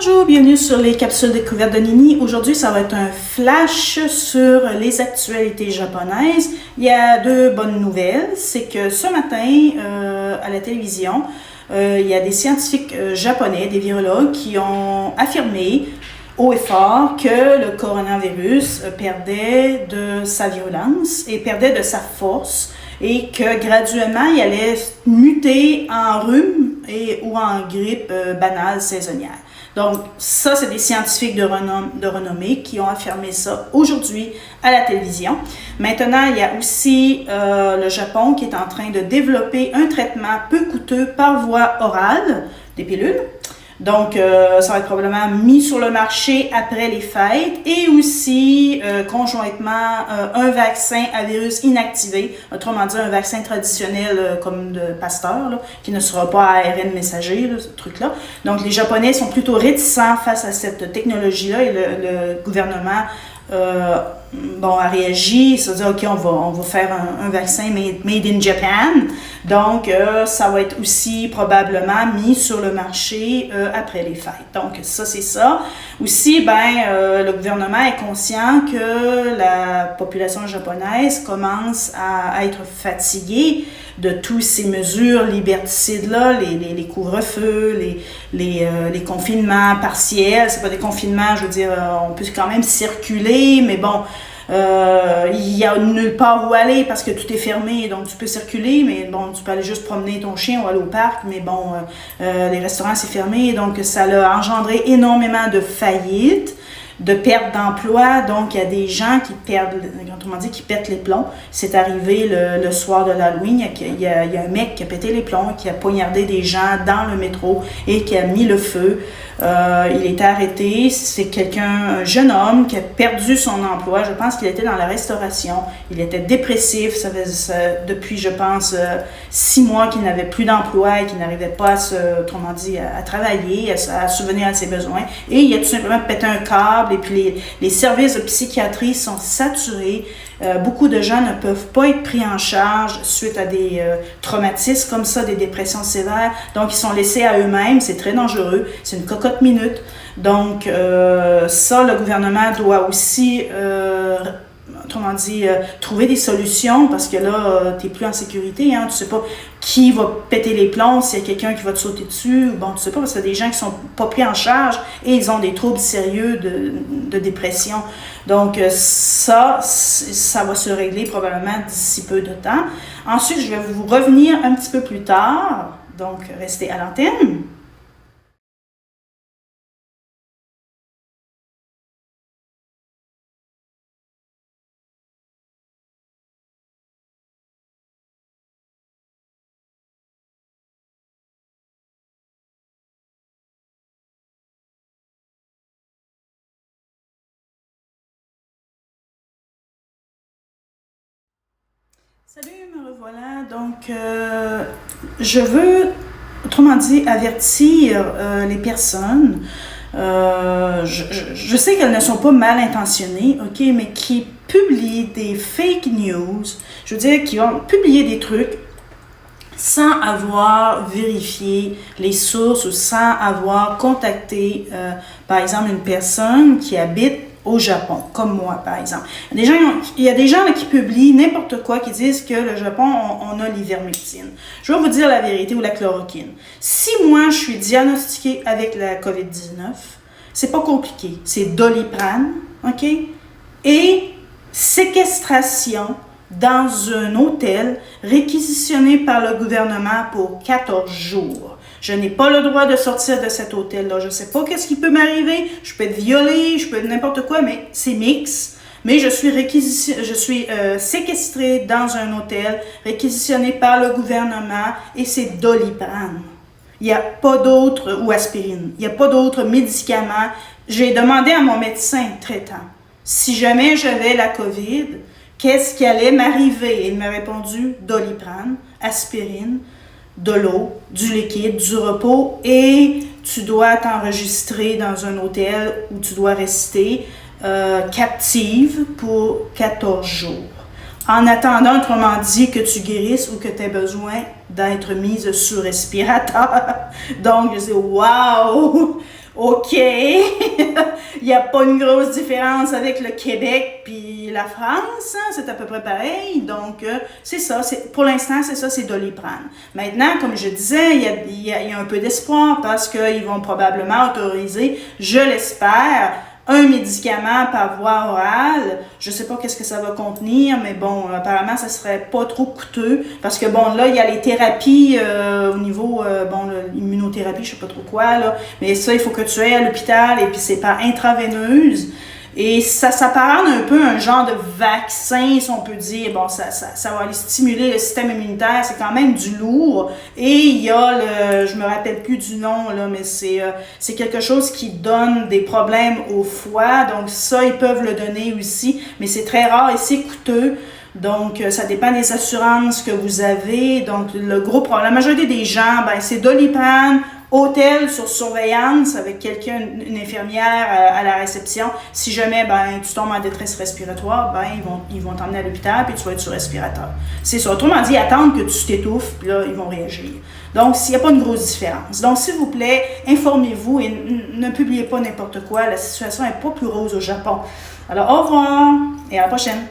Bonjour, bienvenue sur les capsules découvertes de Nini. Aujourd'hui, ça va être un flash sur les actualités japonaises. Il y a deux bonnes nouvelles. C'est que ce matin, à la télévision, il y a des scientifiques japonais, des virologues, qui ont affirmé haut et fort que le coronavirus perdait de sa virulence et perdait de sa force et que graduellement, il allait muter en rhume ou en grippe banale saisonnière. Donc, ça, c'est des scientifiques de renommée qui ont affirmé ça aujourd'hui à la télévision. Maintenant, il y a aussi le Japon qui est en train de développer un traitement peu coûteux par voie orale, des pilules. Donc, ça va être probablement mis sur le marché après les fêtes et aussi conjointement un vaccin à virus inactivé, autrement dit un vaccin traditionnel comme de Pasteur, là, qui ne sera pas à ARN messager, là, ce truc-là. Donc, les Japonais sont plutôt réticents face à cette technologie-là et le gouvernement a réagi, ça veut dire ok, on va faire un vaccin made in Japan, donc ça va être aussi probablement mis sur le marché après les fêtes. Donc ça c'est ça. Aussi, le gouvernement est conscient que la population japonaise commence à être fatiguée de toutes ces mesures liberticides-là, les couvre-feux, les confinements partiels. C'est pas des confinements, je veux dire, on peut quand même circuler, mais bon, il n'y a nulle part où aller parce que tout est fermé, donc tu peux circuler, mais bon, tu peux aller juste promener ton chien ou aller au parc, mais bon, les restaurants c'est fermé, donc ça a engendré énormément de faillites, de perte d'emploi. Donc il y a des gens qui perdent, autrement dit, qui pètent les plombs. C'est arrivé le soir de l'Halloween, il y a un mec qui a pété les plombs, qui a poignardé des gens dans le métro et qui a mis le feu. Il était arrêté. C'est un jeune homme qui a perdu son emploi. Je pense qu'il était dans la restauration. Il était dépressif. Ça faisait depuis, je pense, 6 mois qu'il n'avait plus d'emploi et qu'il n'arrivait pas à travailler, à subvenir à ses besoins. Et il a tout simplement pété un câble. Et puis les services de psychiatrie sont saturés. Beaucoup de gens ne peuvent pas être pris en charge suite à des traumatismes comme ça, des dépressions sévères. Donc, ils sont laissés à eux-mêmes. C'est très dangereux. C'est une cocotte minute. Donc, ça, le gouvernement doit aussi, trouver des solutions parce que là, tu n'es plus en sécurité. Hein, tu ne sais pas qui va péter les plombs, s'il y a quelqu'un qui va te sauter dessus. Bon, tu ne sais pas parce qu'il y a des gens qui ne sont pas pris en charge et ils ont des troubles sérieux de dépression. Donc, ça va se régler probablement d'ici peu de temps. Ensuite, je vais vous revenir un petit peu plus tard. Donc, restez à l'antenne. Salut, me revoilà. Donc, je veux, autrement dit, avertir les personnes. Je sais qu'elles ne sont pas mal intentionnées, ok, mais qui publient des fake news. Je veux dire, qui vont publier des trucs sans avoir vérifié les sources ou sans avoir contacté, par exemple, une personne qui habite au Japon, comme moi, par exemple. Il y a des gens là, qui publient n'importe quoi, qui disent que le Japon, on a l'ivermectine. Je vais vous dire la vérité ou la chloroquine. Si moi, je suis diagnostiquée avec la COVID-19, c'est pas compliqué. C'est Doliprane, OK? Et séquestration dans un hôtel réquisitionné par le gouvernement pour 14 jours. Je n'ai pas le droit de sortir de cet hôtel-là. Je ne sais pas qu'est-ce qui peut m'arriver. Je peux être violée, je peux être n'importe quoi, mais c'est mix. Mais je suis séquestrée dans un hôtel réquisitionné par le gouvernement et c'est Doliprane. Il n'y a pas d'autre, ou aspirine, il n'y a pas d'autres médicaments. J'ai demandé à mon médecin traitant si jamais j'avais la COVID, qu'est-ce qui allait m'arriver? Il m'a répondu Doliprane, aspirine, de l'eau, du liquide, du repos et tu dois t'enregistrer dans un hôtel où tu dois rester captive pour 14 jours. En attendant, autrement dit, que tu guérisses ou que tu aies besoin d'être mise sous respirateur. Donc, je dis, waouh! OK, il n'y a pas une grosse différence avec le Québec puis la France, hein? C'est à peu près pareil. Donc, c'est ça. Pour l'instant, c'est ça, c'est Doliprane. Maintenant, comme je disais, il y a un peu d'espoir parce qu'ils vont probablement autoriser, je l'espère, un médicament par voie orale. Je sais pas qu'est-ce que ça va contenir, mais bon, apparemment, ça serait pas trop coûteux. Parce que bon, là, il y a les thérapies au niveau, l'immunothérapie, je sais pas trop quoi, là. Mais ça, il faut que tu ailles à l'hôpital et puis c'est par intraveineuse. Et ça s'apparente un peu à un genre de vaccin, si on peut dire. Bon, ça va aller stimuler le système immunitaire. C'est quand même du lourd. Et il y a je me rappelle plus du nom, là, mais c'est quelque chose qui donne des problèmes au foie. Donc ça, ils peuvent le donner aussi. Mais c'est très rare et c'est coûteux. Donc, ça dépend des assurances que vous avez. Donc, le gros problème, la majorité des gens, c'est Doliprane, hôtel sur surveillance avec quelqu'un, une infirmière à la réception. Si jamais tu tombes en détresse respiratoire, ils vont t'emmener à l'hôpital puis tu vas être sur respirateur. C'est ça. Autrement dit, attendre que tu t'étouffes, puis là, ils vont réagir. Donc, s'il n'y a pas une grosse différence. Donc, s'il vous plaît, informez-vous et ne publiez pas n'importe quoi. La situation n'est pas plus rose au Japon. Alors, au revoir et à la prochaine.